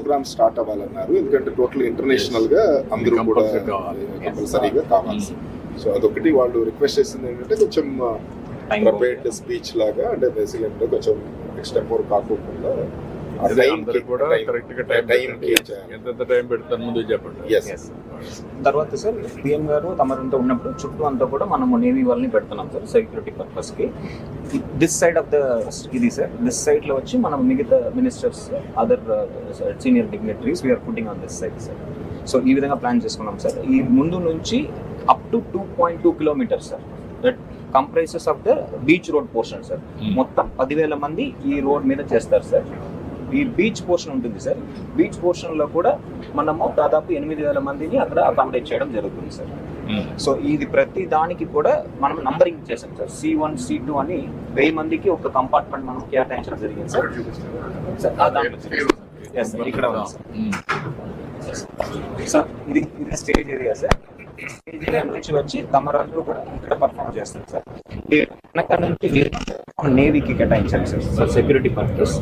Programme start అవ్వాలన్నారు. ఎందుకంటే total international గా అందరూ కూడా కంపల్సరీగా కావాలి. సో అదొకటి వాళ్ళు రిక్వెస్ట్ చేసింది ఏంటంటే కొంచెం ప్రిపేర్డ్ స్పీచ్ లాగా, అంటే బేసిక్గా కొంచెం ఎక్స్టెంపోర్ కాకుండా తర్వాత సార్ పిఎం గారు తమరంతా ఉన్నప్పుడు చుట్టూ అంతా కూడా మనము నేవీ వాళ్ళని పెడుతున్నాం సార్ సెక్యూరిటీ పర్పస్ కి. దిస్ సైడ్ ఆఫ్ ద ఇది సార్ దిస్ సైడ్ లో వచ్చి మనం మిగతా ministers other senior dignitaries we are putting on this side sir. So ఈ విధంగా ప్లాన్ చేసుకున్నాం సార్. ఈ ముందు నుంచి up to 2.2 kilometres sir that comprises of the beach road portion sir. మొత్తం 10,000 మంది ఈ రోడ్ మీద చేస్తారు సార్. ఈ బీచ్ పోర్షన్ ఉంటుంది సార్. బీచ్ పోర్షన్ లో కూడా మనము దాదాపు 8,000 మందిని అక్కడ అకామిడేట్ చేయడం జరుగుతుంది సార్. సో ఇది ప్రతి దానికి కూడా మనం నంబరింగ్ చేసాం సార్. C1 C2 అని 1000 మందికి ఒక కంపార్ట్మెంట్ మనం కేటాయించడం జరిగింది సార్. ఇక్కడ సార్ ఇది stage area sir. Stage area నుంచి వచ్చి తమరందరూ కూడా ఇక్కడ పర్ఫామ్ చేస్తారు సార్. వెనక నుంచి నేవీకి కేటాయించాలి సార్ సెక్యూరిటీ పర్పస్.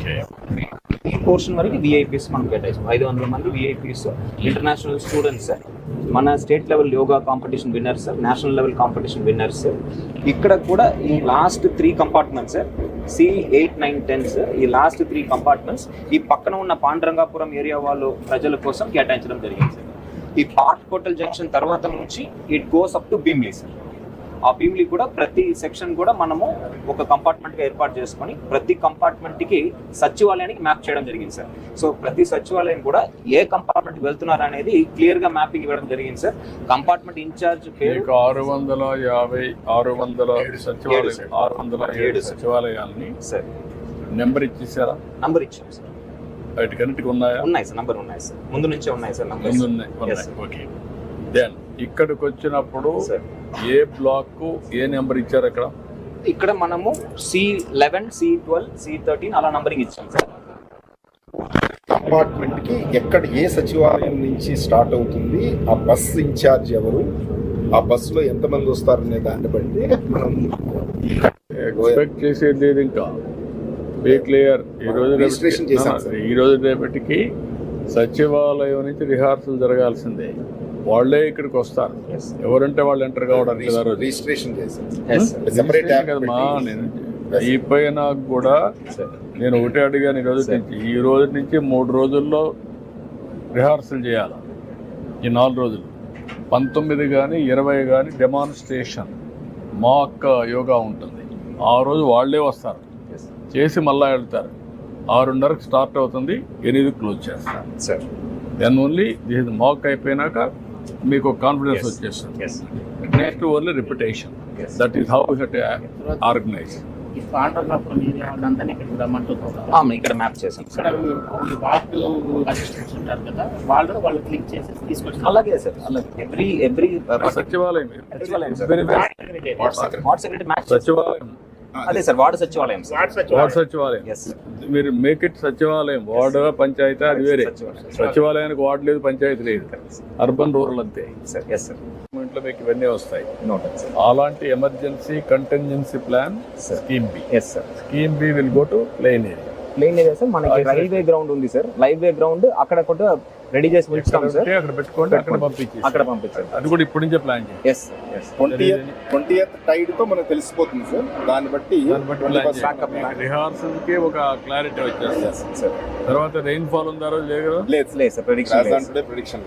ఈ పోర్షన్ వరకు విఐపీస్ మనం కేటాయిస్తాం. 500 మంది విఐపీస్ ఇంటర్నేషనల్ స్టూడెంట్స్ సార్. మన state level yoga competition winners sir, national level competition winners sir. ఇక్కడ కూడా ఈ last 3 compartments sir, C8, 9, 10 sir. ఈ లాస్ట్ 3 కంపార్ట్మెంట్స్ ఈ పక్కన ఉన్న పాండురంగాపురం ఏరియా వాళ్ళు ప్రజల కోసం కేటాయించడం జరిగింది సార్. ఈ పార్ట్ హోటల్ జంక్షన్ తర్వాత నుంచి it goes up to Bhimli sir. ఆ భీమ్లీ కూడా ప్రతి సెక్షన్ కూడా మనము ఒక కంపార్ట్మెంట్గా ఏర్పాటు చేసుకొని ప్రతి కంపార్ట్మెంట్కి సచివాలయానికి మ్యాప్ చేయడం జరిగింది సార్. సో ప్రతి సచివాలయం కూడా ఏ కంపార్ట్మెంట్కి వెళ్తున్నారు అనేది క్లియర్గా మ్యాపింగ్ ఇవ్వడం జరిగింది సార్. కంపార్ట్మెంట్ ఇన్ఛార్జ్ పేరు 607 సచివాలయాలని సార్ నెంబర్ ఇచ్చేసారా? నంబర్ ఇచ్చాం సార్. వాటికన్నిటికి ఉన్నాయా? ఉన్నాయి సార్, నంబర్ ఉన్నాయి సార్. ముందు నుంచే ఉన్నాయి సార్ నంబర్. ఓకే. దెన్ ఇక్కడికి వచ్చినప్పుడు ఏ బ్లాక్ ఏ నెంబర్ ఇచ్చారు? అక్కడ ఇక్కడ మనము C11, C12, C13 అలా నంబరింగ్ ఇచ్చాం సార్. కంపార్ట్మెంట్ కి ఎక్కడ ఏ సచివాలయం నుంచి స్టార్ట్ అవుతుంది, ఆ బస్ ఇన్ఛార్జ్ ఎవరు, ఆ బస్ లో ఎంతమంది వస్తారనే దాన్ని బట్టి మనం ఎక్స్పెక్ట్ చేసేది లేదు. ఇంకా బీ క్లియర్. ఈ రోజు రేపటికి సచివాలయం నుంచి రిహార్సల్ జరగాల్సిందే. వాళ్ళే ఇక్కడికి వస్తారు. ఎవరంటే వాళ్ళు ఎంటర్ కావడానికి రిజిస్ట్రేషన్ కదమ్మా. నేను అయిపోయినా కూడా నేను ఒకటే అడిగాను. ఈ రోజు నుంచి 3 రోజుల్లో రిహార్సల్ చేయాలి. ఈ 4 రోజులు 19 కానీ 20 కానీ డెమాన్స్ట్రేషన్ మాక్ యోగా ఉంటుంది. ఆ రోజు వాళ్ళే వస్తారు, చేసి మళ్ళా వెళ్తారు. 6:30కి స్టార్ట్ అవుతుంది, 8కి క్లోజ్ చేస్తారు సార్. దెన్ ఓన్లీ దిస్ మాక్ అయిపోయినాక మీకు కాన్ఫిడెన్స్ వచ్చేస్తుంది. Next only repetition. That is how you to organise. ఇక్కడ మ్యాప్ చేసాం. అలాగే సార్, ఎవ్రీ సచివాలయం సచివాలయం అదే సార్. వార్డు సచివాలయం. వార్డు సచివాలయం. మీరు మేక్ ఇట్ సచివాలయం. వార్డు పంచాయతీ అది వేరే. సచివాలయానికి వార్డు లేదు, పంచాయతీ లేదు. అర్బన్ రూరల్ అంతే. ఇంట్లో మీకు ఇవన్నీ వస్తాయి. అలాంటి emergency contingency plan scheme B. Scheme B will go to plain area. Plain area sir. మనకి రైల్వే గ్రౌండ్ ఉంది సార్. రైల్వే గ్రౌండ్ అక్కడ కూడా రెడీ చేసి ఉంచుతాం సార్. అక్కడ పెట్టుకోండి, అక్కడ పంపించాలి. అది కూడా ఇప్పటి నుంచే ప్లాన్ చేయండి. 20th టైడ్ తో మనకు తెలిసిపోతుంది సార్. దాన్ని బట్టి రిహార్సల్ కి ఒక క్లారిటీ వచ్చేస్తుంది సార్. తర్వాత రెయిన్ ఫాల్ ఉందా? లేదు సార్. ప్రెడిక్షన్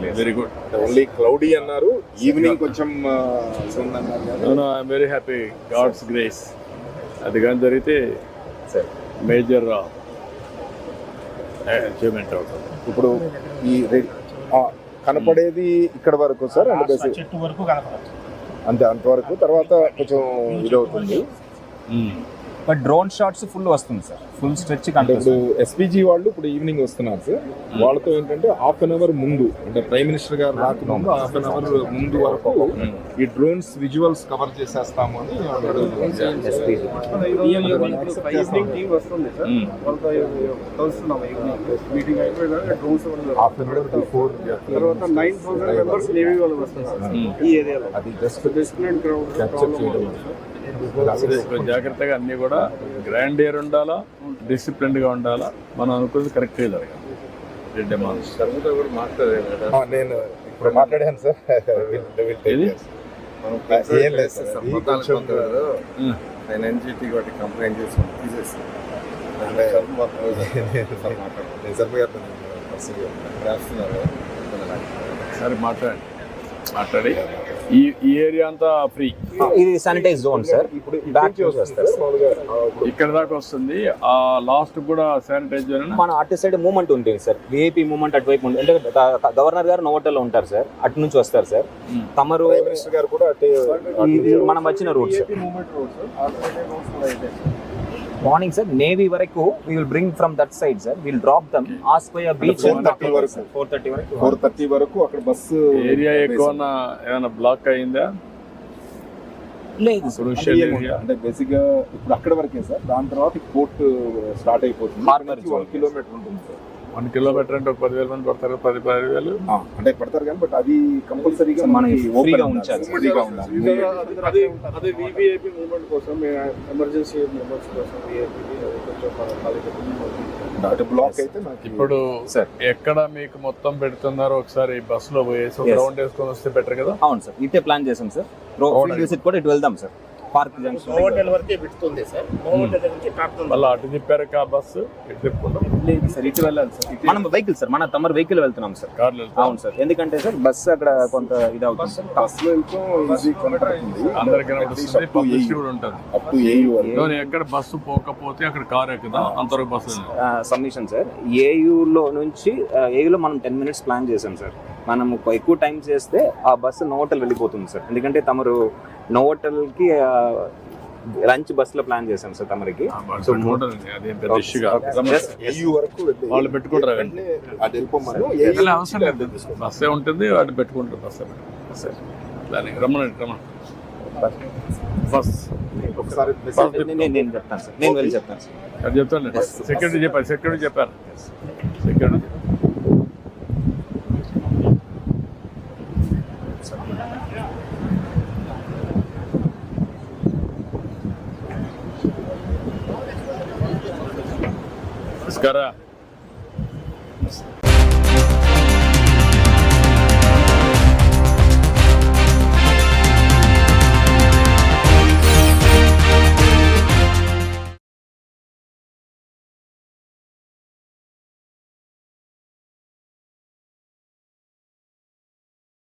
లేదు. Very good. ఓన్లీ క్లౌడీ అన్నారు. ఈవినింగ్ కొంచెం I'm very happy. God's grace. అది కానీ జరిగితే మేజర్ అచీవ్మెంట్ అవుతుంది. ఇప్పుడు ఈ కనపడేది ఇక్కడ వరకు సార్, అంటే చెట్టు వరకు కనపడదు అంతే. అంతవరకు తర్వాత కొంచెం ఇదవుతుంది. బట్ డ్రోన్ షాట్స్ ఫుల్ వస్తుంది సార్. Full stretch. ఇప్పుడు ఎస్పీజీ వాళ్ళు ఇప్పుడు ఈవినింగ్ వస్తున్నారు సార్. వాళ్ళతో ఏంటంటే 1/2 అవర్ ముందు, అంటే ప్రైమ్ మినిస్టర్ గారు రాకముందు 1/2 అవర్ ముందు వరకు ఈ డ్రోన్స్ విజువల్స్ కవర్ చేసేస్తాము అని అది జస్ట్ జాగ్రత్తగా అన్నీ కూడా గ్రాండ్ ఇయర్ ఉండాలా, డిసిప్లిన్డ్గా ఉండాలా. మనం అనుకున్నది కరెక్ట్గా జరగాలి. రెడ్డి మాస్ నేను ఇప్పుడు మాట్లాడాను సార్. ఏది? ఏం లేదు సార్, అది కొంచెం ఆయన ఎన్జిటి వాటి కంప్లైంట్ చేసి తీసేసి అంటే నేను శర్మ గారితో పర్సనల్గా రాస్తున్నారు. సరే మాట్లాడి ఈ ఏరియా అంతా ఫ్రీ ఇది శానిటైజ్ జోన్ సార్. ఇప్పుడు బ్యాక్ యూజ్ చేస్తారు సార్. మామూలుగా ఇక్కడ దాకా వస్తుంది. ఆ లాస్ట్ కూడా శానిటైజ్ మన అటు సైడ్ మూమెంట్ ఉంటుంది సార్, విఐపి మూమెంట్ అటువైపు ఉంటుంది. అంటే గవర్నర్ గారు నోవోటల్లో ఉంటారు సార్, అటు నుంచి వస్తారు సార్. తమరు ప్రైమ్ మినిస్టర్ గారు కూడా అటే ఇది మనం వచ్చిన route sir. Morning sir navy వరకు we will bring from that side sir, will drop them ఆస్పయ బీచ్ 4:30 వరకు. 4:30 వరకు అక్కడ బస్సు ఏరియా ఎక్కువ ఏమైనా బ్లాక్ అయిందా? లేదు సార్. క్రూషియల్ ఏరియా అంటే బేసిక్ గా ఇప్పుడు అక్కడ వరకే సార్. దాని తర్వాత పోర్ట్ స్టార్ట్ అయిపోతుంది. Harbour zone. 1 కిలోమీటర్ ఉంటుంది సార్. 1 కిలోమీటర్ అంటే ఒక 10,000 మంది పడతారు. 10,000 అంటే పడతారు కానీ బట్ అది కంపల్సరీగా మనకి ఓపెన్ ఫ్రీగా ఉంచాలి. ఫ్రీగా ఉండాలి. అదే వివిఐపి మూవ్మెంట్ కోసం ఎమర్జెన్సీ మెంబర్స్ కోసం అటు బ్లాక్ అయితే నాకు ఇప్పుడు సార్. ఎక్కడ మీకు మొత్తం పెడుతున్నారో ఒకసారి బస్సులో పోయేసి ఒక Yes. రౌండ్ వేసుకొని వస్తే బెటర్ కదా. అవును సార్, ఇటే ప్లాన్ చేసాం సార్. ఫీల్డ్ విజిట్ కూడా ఇటు వెళ్దాం సార్. పార్క్ జంక్షన్ హోటల్ వరకే పెడుతుంది సార్. హోటల్ నుంచి ట్రాక్టర్ మళ్ళీ అటు తిప్పారు ఆ బస్సు ఇటు తిప్పుకుంటాం. లేదు సార్, ఇటు వెళ్ళాలి సార్. మనం వెహికల్ సార్, మన తమరు వెహికల్ వెళ్తున్నాం సార్. కార్లు వెళ్తాం. అవును సార్, ఎందుకంటే సార్ బస్సు అక్కడ కొంత ఇది అవుతుంది సార్. బస్సులో వెళ్తాం ఈజీ కనపడుతుంది. అందరికీ కనిపిస్తుంది. పబ్లిసిటీ కూడా ఉంటుంది. అప్ టు ఏయూ వరకు. నేను ఎక్కడ బస్సు పోకపోతే అక్కడ కార్ ఎక్కుదాం, అంతవరకు బస్సు ఉంది. Submission sir. ఏయూలో నుంచి ఏయూలో మనం 10 minutes ప్లాన్ చేసాం సార్. మనం ఎక్కువ టైం చేస్తే ఆ బస్సు నోవోటల్ వెళ్ళిపోతుంది సార్. ఎందుకంటే తమరు నోవోటల్కి లంచ్ బస్సులో ప్లాన్ చేసాం సార్ తమరికి. ఆ బస్సు పెట్టుకుంటారండి, అదేం పెద్ద ఇష్యూ కాదు. Yes. ఏయూ వరకు వెళ్ళి వాళ్ళు పెట్టుకుంటారు. వెంటనే అటు వెళ్ళిపోమను. వెళ్ళే అవసరం లేదు, బస్సే ఉంటుంది, వాటి పెట్టుకుంటారు. బస్సే సార్. రమ్మనండి బస్ ఒకసారి నేను చెప్తాను సార్, నేను వెళ్ళి చెప్తాను సార్. అది చెప్తాను. సెక్యూరిటీ చెప్పారు. సెక్యూరిటీ నమస్కారం.